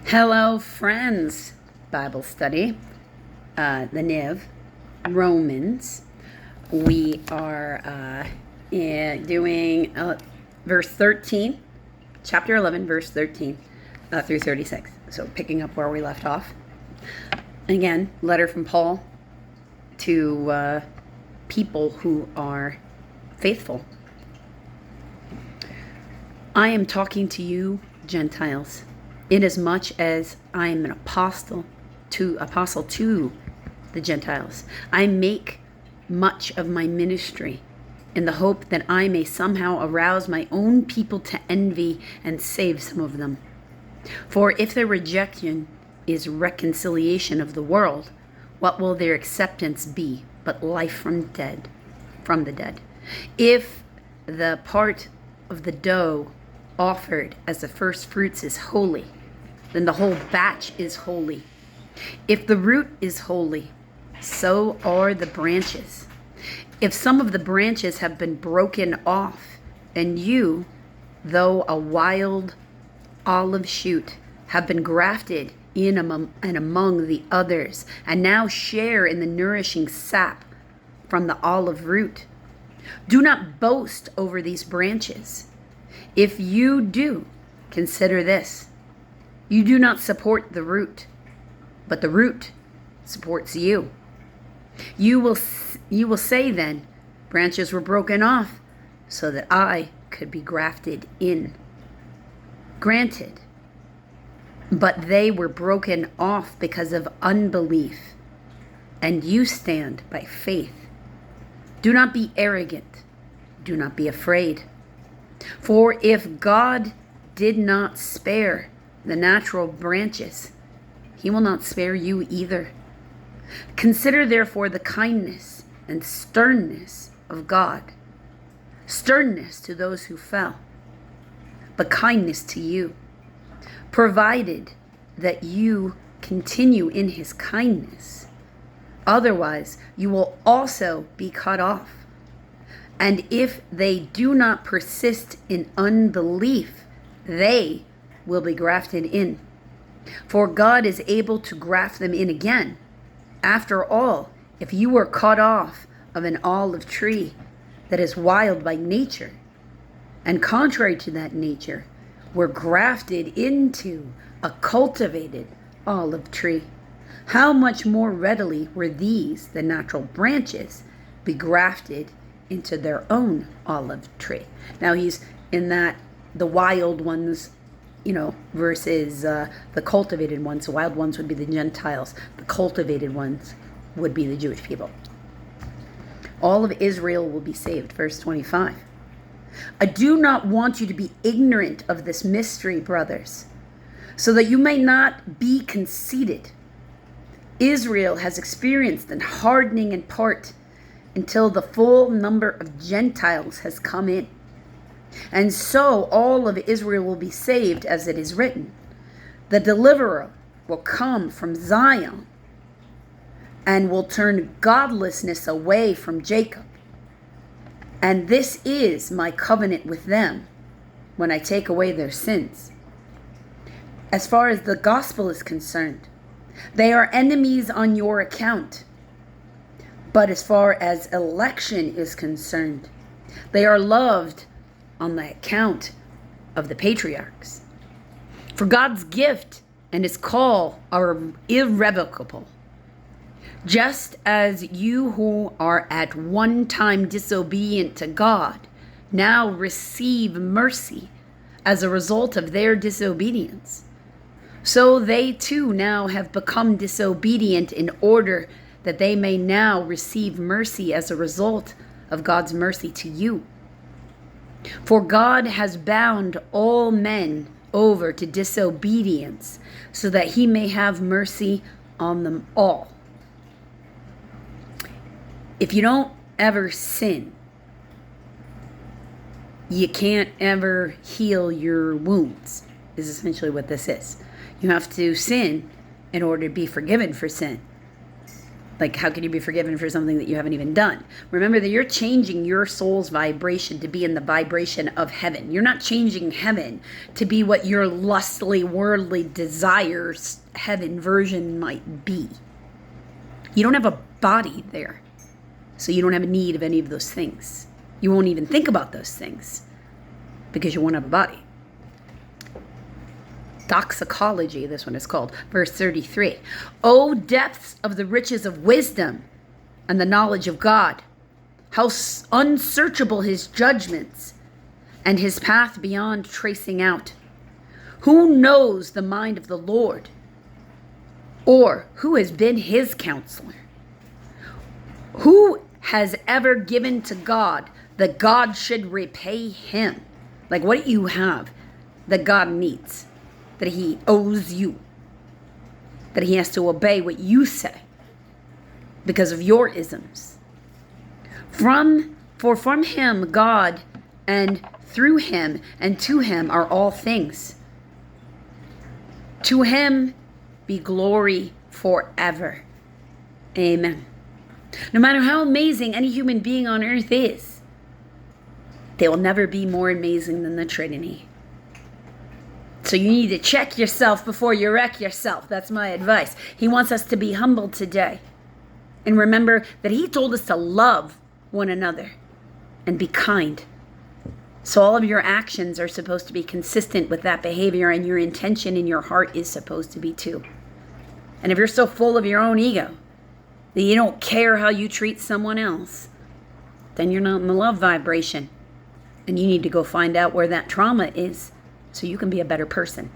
Hello, friends. Bible study, the NIV, Romans. We are doing verse 13, chapter 11, verse 13 through 36. So picking up where we left off. Again, letter from Paul to people who are faithful. I am talking to you, Gentiles, inasmuch as I am an apostle to the Gentiles. I make much of my ministry in the hope that I may somehow arouse my own people to envy and save some of them. For if their rejection is reconciliation of the world, what will their acceptance be but life from the dead? If the part of the dough offered as the first fruits is holy, then the whole batch is holy. If the root is holy, so are the branches. If some of the branches have been broken off, and you, though a wild olive shoot, have been grafted in among the others, and now share in the nourishing sap from the olive root, do not boast over these branches. If you do, consider this: you do not support the root, but the root supports you. You will say then, branches were broken off so that I could be grafted in. Granted, but they were broken off because of unbelief, and you stand by faith. Do not be arrogant. Do not be afraid. For if God did not spare the natural branches, he will not spare you either. Consider therefore the kindness and sternness of God. Sternness to those who fell, but kindness to you, provided that you continue in his kindness. Otherwise, you will also be cut off. And if they do not persist in unbelief, they will be grafted in. For God is able to graft them in again. After all, if you were cut off of an olive tree that is wild by nature, and contrary to that nature, were grafted into a cultivated olive tree, how much more readily were these, the natural branches, be grafted into their own olive tree? Now he's in that the wild ones, versus the cultivated ones. The wild ones would be the Gentiles. The cultivated ones would be the Jewish people. All of Israel will be saved. Verse 25. I do not want you to be ignorant of this mystery, brothers, so that you may not be conceited. Israel has experienced an hardening in part until the full number of Gentiles has come in. And so all of Israel will be saved, as it is written. The deliverer will come from Zion and will turn godlessness away from Jacob. And this is my covenant with them when I take away their sins. As far as the gospel is concerned, they are enemies on your account. But as far as election is concerned, they are loved on the account of the patriarchs. For God's gift and his call are irrevocable. Just as you who are at one time disobedient to God now receive mercy as a result of their disobedience, so they too now have become disobedient in order that they may now receive mercy as a result of God's mercy to you. For God has bound all men over to disobedience, so that he may have mercy on them all. If you don't ever sin, you can't ever heal your wounds, is essentially what this is. You have to sin in order to be forgiven for sin. Like, how can you be forgiven for something that you haven't even done? Remember that you're changing your soul's vibration to be in the vibration of heaven. You're not changing heaven to be what your lustily, worldly desires heaven version might be. You don't have a body there, so you don't have a need of any of those things. You won't even think about those things because you won't have a body. Doxicology, this one is called, verse 33. O depths of the riches of wisdom and the knowledge of God, how unsearchable his judgments and his path beyond tracing out. Who knows the mind of the Lord, or who has been his counselor? Who has ever given to God that God should repay him? Like, what do you have that God needs, that he owes you, that he has to obey what you say because of your isms? For from him, God, and through him and to him are all things. To him be glory forever. Amen. No matter how amazing any human being on earth is, they will never be more amazing than the Trinity. So you need to check yourself before you wreck yourself. That's my advice. He wants us to be humble today. And remember that he told us to love one another and be kind. So all of your actions are supposed to be consistent with that behavior, and your intention in your heart is supposed to be too. And if you're so full of your own ego that you don't care how you treat someone else, then you're not in the love vibration. And you need to go find out where that trauma is so you can be a better person.